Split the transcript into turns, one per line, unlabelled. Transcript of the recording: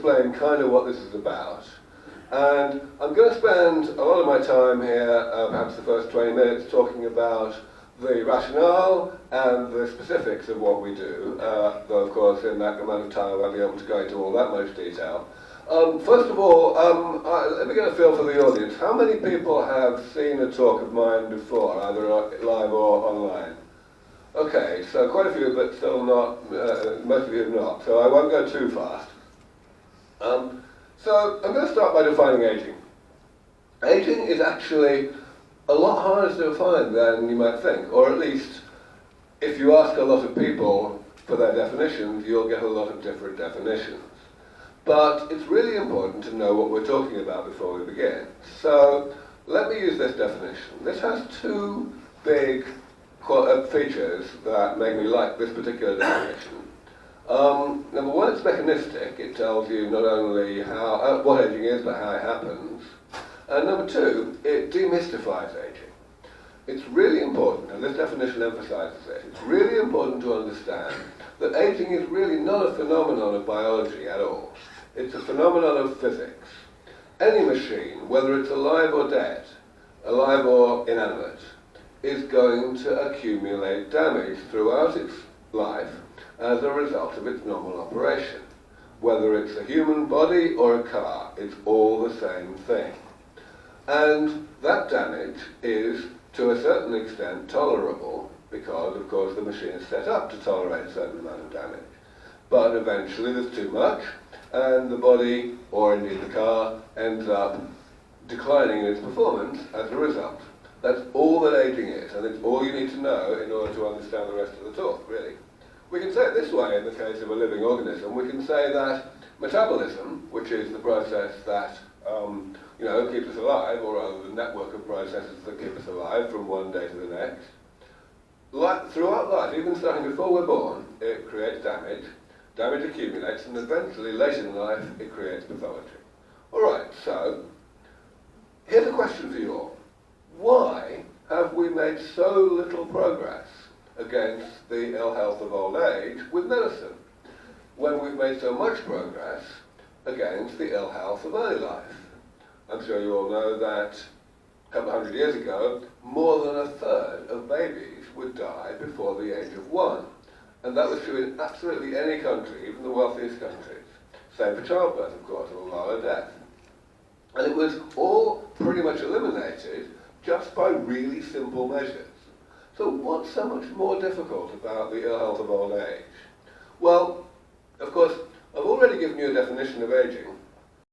explain kind of what this is about. And I'm going to spend a lot of my time here, perhaps the first 20 minutes, talking about the rationale and the specifics of what we do, though of course in that amount of time I won't be able to go into all that much detail. First of all, let me get a feel for the audience. How many people have seen a talk of mine before, either live or online? Okay, so quite a few, but still not, most of you have not, so I won't go too fast. So I'm going to start by defining aging. Aging is actually a lot harder to define than you might think, or at least if you ask a lot of people for their definitions, you'll get a lot of different definitions. But it's really important to know what we're talking about before we begin. So let me use this definition. This has two big features that make me like this particular definition. Number one, it's mechanistic. It tells you not only how what aging is, but how it happens. And number two, it demystifies aging. It's really important, and this definition emphasizes it, it's really important to understand that aging is really not a phenomenon of biology at all. It's a phenomenon of physics. Any machine, whether it's alive or dead, alive or inanimate, is going to accumulate damage throughout its life as a result of its normal operation. Whether it's a human body or a car, it's all the same thing. And that damage is, to a certain extent, tolerable, because, of course, the machine is set up to tolerate a certain amount of damage. But eventually there's too much, and the body, or indeed the car, ends up declining in its performance as a result. That's all that aging is, and it's all you need to know in order to understand the rest of the talk, really. We can say it this way in the case of a living organism. We can say that metabolism, which is the process that keeps us alive, or rather the network of processes that keep us alive from one day to the next, throughout life, even starting before we're born, it creates damage. Damage accumulates, and eventually, later in life, it creates pathology. All right, so here's a question for you all. Why have we made so little progress against the ill health of old age with medicine, when we've made so much progress against the ill health of early life? I'm sure you all know that a couple of hundred years ago, more than a third of babies would die before the age of 1. And that was true in absolutely any country, even the wealthiest countries. Same for childbirth, of course, or lower death. And it was all pretty much eliminated just by really simple measures. So what's so much more difficult about the ill health of old age? Well, of course, I've already given you a definition of aging,